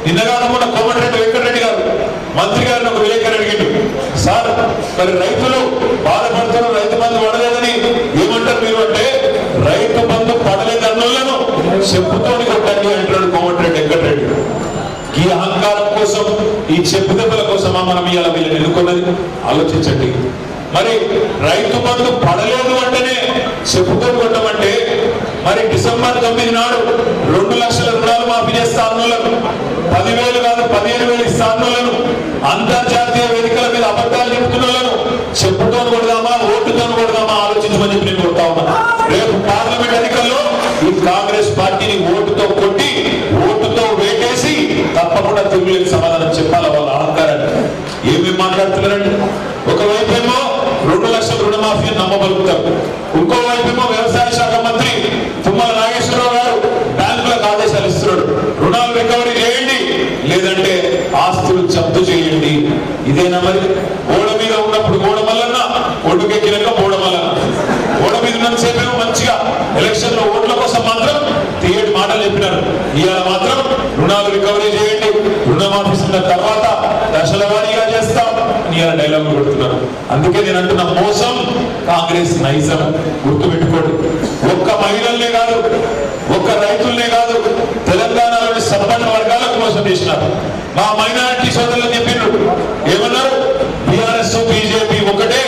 నిన్నగానే మొన్న కోమటిరెడ్డి వెంకటరెడ్డి గారు మంత్రి గారిని ఒక విలేకరు అడిగిండు, సార్ మరి రైతులు బాధపడుతున్న రైతు బంధు పడలేదని ఏమంటారు మీరు అంటే, రైతు బంధు పడలేదు అన్నోళ్ళను చెప్పుతోని కొట్టండి అంటాడు కోమటిరెడ్డి వెంకటరెడ్డి. ఈ అహంకారం కోసం, ఈ చెప్పు దెబ్బల కోసమా మనం ఇవాళ వీళ్ళని ఎన్నుకున్నది? ఆలోచించండి. మరి రైతు బంధు పడలేదు అంటేనే చెప్పుతో కొట్టమంటే, మరి డిసెంబర్ 9 నాడు 2 లక్షల రుణాలు మాఫీ చేస్తా అన్నోళ్ళను, 10,000 కాదు 15,000 ఇస్తా అన్నోళ్ళను, అంతర్జాతీయ వేదికల మీద అబద్ధాలు చెబుతున్న వాళ్ళను చెప్పుతో కొడదామా ఓటుతో కొడదామా ఆలోచించమని చెప్పి నేను కొడతా ఉన్నా. రేపు పార్లమెంట్ ఎన్నికల్లో ఈ కాంగ్రెస్ పార్టీని ఓటుతో కొట్టి, ఓటుతో వేటేసి తప్పకుండా తిరుగులేని సమాధానం చెప్పాలి వాళ్ళ అహంకారాన్ని. ఏమేమి మాట్లాడుతున్నారండి? ఒకవైపేమో 2 లక్షల రుణమాఫీ నమ్మబలుగుతారు, ఇంకోవైపేమో వ్యవసాయ శాఖ మంత్రి తుమ్మల నాగేశ్వరరావు గారు బ్యాంకులకు ఆదేశాలు ఇస్తున్నాడు, రుణాలు రికవరీ చేయండి లేదంటే ఆస్తులు జప్తు చేయండి. ఇదేనా మరి? ఓడ మీద ఉన్నప్పుడు గోడమల్లన్న, ఒడ్డుకెక్కినాక బోడమల్లన్న. ఓడ మీద ఉన్నంతసేపేమో మంచిగా ఎలక్షన్ లో ఓట్ల కోసం మాత్రం తీయటి మాటలు చెప్పినారు. ఇవాళ మాత్రం రుణాలు రికవరీ చేయండి, రుణమాఫీ తర్వాత దశల వారీగా చేస్తాం ఇవాళ డైలాగులు పెడుతున్నారు. అందుకే నేను అంటున్న మోసం కాంగ్రెస్ నైజం గుర్తుపెట్టుకోండి. ఒక్క మహిళల్నే కాదు, ఒక్క రైతుల్నే కాదు, తెలంగాణలోని సంపన్న వర్గాలకు మోసం చేసినారు. మా మైనారిటీ సోదరులు చెప్పినారు, ఏమన్నారు? బీఆర్ఎస్ బీజేపీ ఒకటే,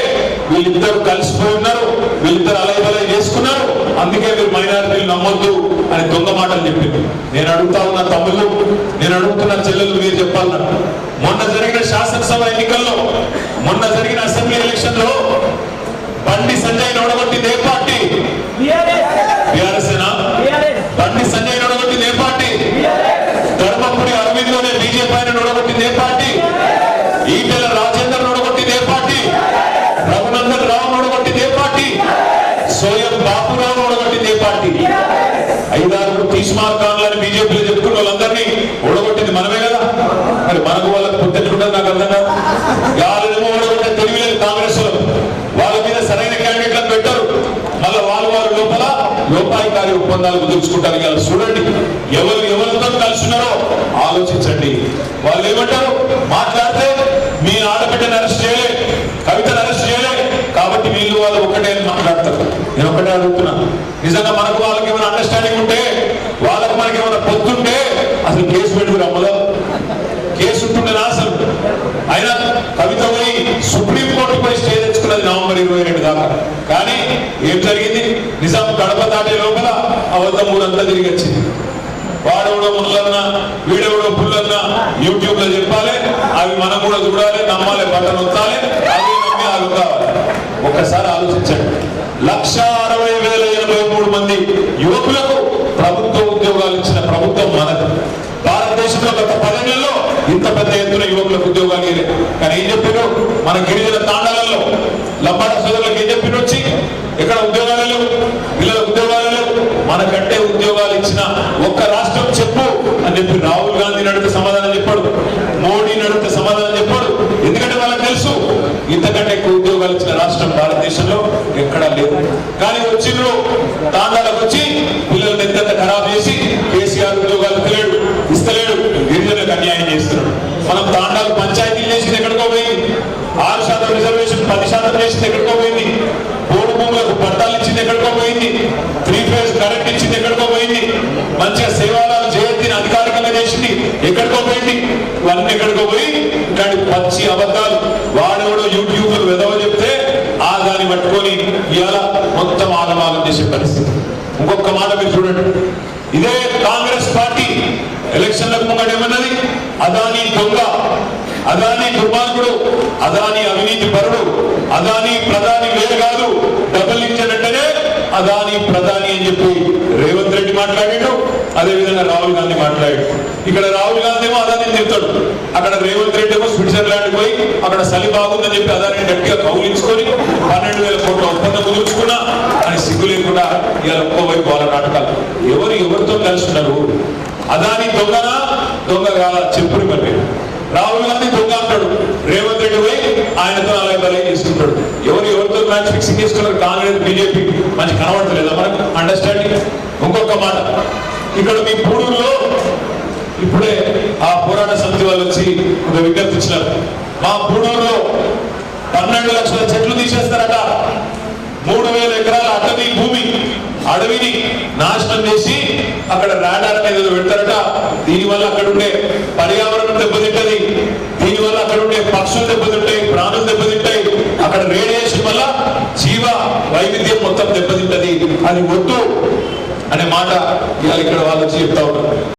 వీళ్ళిద్దరు కలిసిపోయి ఉన్నారు, వీళ్ళిద్దరు అలైబలై చేసుకున్నారు, అందుకే మీరు మైనారిటీలు నమ్మొద్దు అని దొంగ మాటలు చెప్పింది. నేను అడుగుతా ఉన్న తమ్ముళ్ళు, నేను అడుగుతున్న చెల్లెలు, మీరు చెప్పాలన్నా, మొన్న జరిగిన శాసనసభ ఎన్నికల్లో, మొన్న జరిగిన అసెంబ్లీ ఎలక్షన్ లో బండి సంజయ్ నొడగొట్టింది ఏ పార్టీ? బీఆర్ఎస్. బండి సంజయ్ నొడగొట్టింది ఏ పార్టీ? ధర్మపురి అరవింద్లోనే బీజేపీ ఆయన నొడగొట్టింది ఏ పార్టీ? ఈటెల రాజేందర్ నొడగొట్టింది ఏ పార్టీ? రఘునందన్ రావు నొడగొట్టింది ఏ పార్టీ? సోయం బాపురావు నొడగొట్టింది ఏ పార్టీ? 5-6 తీస్మార్ ఖాన్లని బీజేపీలో చెప్పుకున్న వాళ్ళందరినీ ఓడగొట్టింది మనమే కదా. మరి మనకు వాళ్ళకి పుట్టెట్లుంటుంది నాకు అర్థం కాదు. వాళ్ళేమో ఓడగొట్టే తెలియలేదు కాంగ్రెస్ లో, వాళ్ళ మీద సరైన క్యాండిడేట్లను పెట్టారు, మళ్ళీ వారు లోపల లోపాయికారి ఒప్పందాలు కుదుర్చుకుంటారు. ఇలా చూడండి, ఎవరితో కలిసి ఉన్నారో ఆలోచించండి. వాళ్ళు ఏమంటారు? మాట్లాడితే మీ ఆడబిడ్డను అరెస్ట్ చేయలే, కవితను అరెస్ట్ చేయలే కాబట్టి వీళ్ళు వాళ్ళు ఒకటే అని మాట్లాడతారు. నేను ఒకటే అడుగుతున్నా, నిజంగా మనకు వాళ్ళకి ఏమైనా అండర్స్టాండింగ్ ఉంటే, వాళ్ళకి మనకి ఏమైనా పొత్తుంటే అసలు కేసు పెట్టుకుని అమ్మలో కేసు ఉంటుండేనా అసలు? అయినా కవిత పోయి సుప్రీంకోర్టు పోయి స్టే తెచ్చుకున్నది నవంబర్ 22 దాకా. కానీ ఏం జరిగింది? నిజాం గడప దాటే లోపల అబద్ధం ఊరంతా తిరిగి వచ్చింది. వాడెవడో ముళ్ళన్నా, వీడెవడో పుల్లన్నా యూట్యూబ్ లో చెప్పాలి, అవి మనం కూడా చూడాలి, నమ్మాలి, బట్టలు వత్తాలి, అవి నమ్మి అవి కావాలి. ఒక్కసారి ఆలోచించండి, 1,60,083 మంది యువకులకు ప్రభుత్వ ఉద్యోగాలు ఇచ్చిన ప్రభుత్వం మనది. భారతదేశంలో గత 10 నెలల్లో ఇంత పెద్ద ఎత్తున యువకులకు ఉద్యోగాలు ఇవ్వలేదు. కానీ ఏం చెప్పారు? మన గిరిజన తాండాలలో లంబాడ సోదరులకు ఏం చెప్పిన వచ్చి ఎక్కడ ఉద్యోగాలు లేవు, పిల్లలకు ఉద్యోగాలు లేవు, మనకంటే ఉద్యోగాలు ఇచ్చిన ఒక్క రాష్ట్రం చెప్పు అని చెప్పి రాహుల్ గాంధీని అడిగితే సమాధానం చెప్పాడు, మోడీని అడిగితే సమాధానం చెప్పాడు. ఎందుకంటే వాళ్ళకి తెలుసు ఇంతకంటే ఎక్కువ ఉద్యోగాలు ఇచ్చిన రాష్ట్రం భారతదేశంలో ఎక్కడా లేదు. కానీ వచ్చిండ్రు, తాండాలకు వచ్చి పిల్లల్ని ఎంత ఖరాబ్ చేసి కేసీఆర్ ఉద్యోగాలు ఇస్తలేడు, గిరిజనులకు అన్యాయం చేస్తున్నాడు. మనం తాండాలు పంచాయతీలు చేసింది ఎక్కడికో పోయింది, 6% రిజర్వేషన్ 10% చేసింది ఎక్కడికో పోయింది, పోడు భూములకు పట్టాలు ఇచ్చింది ఎక్కడికో పోయింది, 3 ఫేజ్ కరెంట్ ఇచ్చింది ఎక్కడికో పోయింది, మంచిగా సేవాలను జయంతిని అధికారికంగా చేసింది ఎక్కడికో పోయింది. ఇవన్నీ ఎక్కడికో పోయి ఇలాంటి పచ్చి అబద్ధాలు వాడెవడో యూట్యూబ్ లో వెదవ చెప్తే ఆ దాన్ని పట్టుకొని ఇవాళ మొత్తం ఆగమాగం చేసే పరిస్థితి. ఇంకొక మాట మీరు చూడండి, ఇదే కాంగ్రెస్ పార్టీ ఎలక్షన్లకు ముంగట ఏమన్నది? అదానీ దొంగ, అదానీ దుర్మార్గుడు, అదానీ అవినీతి పరుడు, అదానీ ప్రధాని వేరు కాదు, డబుల్ ఇంజన్ అంటేనే అదానీ ప్రధాని అని చెప్పి రేవంత్ రెడ్డి మాట్లాడాడు. అదేవిధంగా రాహుల్ గాంధీ మాట్లాడాడు. ఇక్కడ రాహుల్ గాంధీ ఏమో అదానీ చెప్తాడు, అక్కడ రేవంత్ రెడ్డి ఏమో స్విట్జర్లాండ్ పోయి అక్కడ చలి బాగుందని చెప్పి అదానీ గట్టిగా కౌలించుకొని 12,000 కోట్ల ఒప్పందం కుదుర్చుకున్నా అని సిగ్గు లేకుండా ఇలా ఒక్కోవైపు వాళ్ళ నాటకాలు. ఎవరితో కలిసి ఉన్నారు? అదానీ దొంగనా దొంగ కాదా చెప్పుని పని. రాహుల్ గాంధీ దొంగ అంటాడు, రేవంత్ రెడ్డి పోయి ఆయనతో అలాగే బలై చేసుకుంటాడు. ఎవరితో మ్యాచ్ ఫిక్సింగ్ చేసుకున్నారు? కాంగ్రెస్ బీజేపీ మంచి కనబడతలేదా మనకు అండర్స్టాండింగ్? ఇంకొక మాట, ఇక్కడ మీ పూడూరులో ఇప్పుడే ఆ వచ్చి ఒక విజ్ఞప్తి ఇచ్చినారు. మా పూడూరులో 12 లక్షల చెట్లు తీసేస్తారట. 3000 ఎకరాల అడవిని నాశనం చేసి అక్కడ రాడార్ అనేది పెడతారట. దీనివల్ల అక్కడ ఉండే పర్యావరణం దెబ్బతింటది, దీనివల్ల అక్కడ ఉండే పక్షులు దెబ్బతింటాయి, ప్రాణులు దెబ్బతింటాయి, అక్కడ రేడియేషన్ వల్ల జీవ వైవిధ్యం మొత్తం దెబ్బతింటది. అది వద్దు అనే మాట ఇవాళ ఇక్కడ వాళ్ళు చెప్తా ఉన్నారు.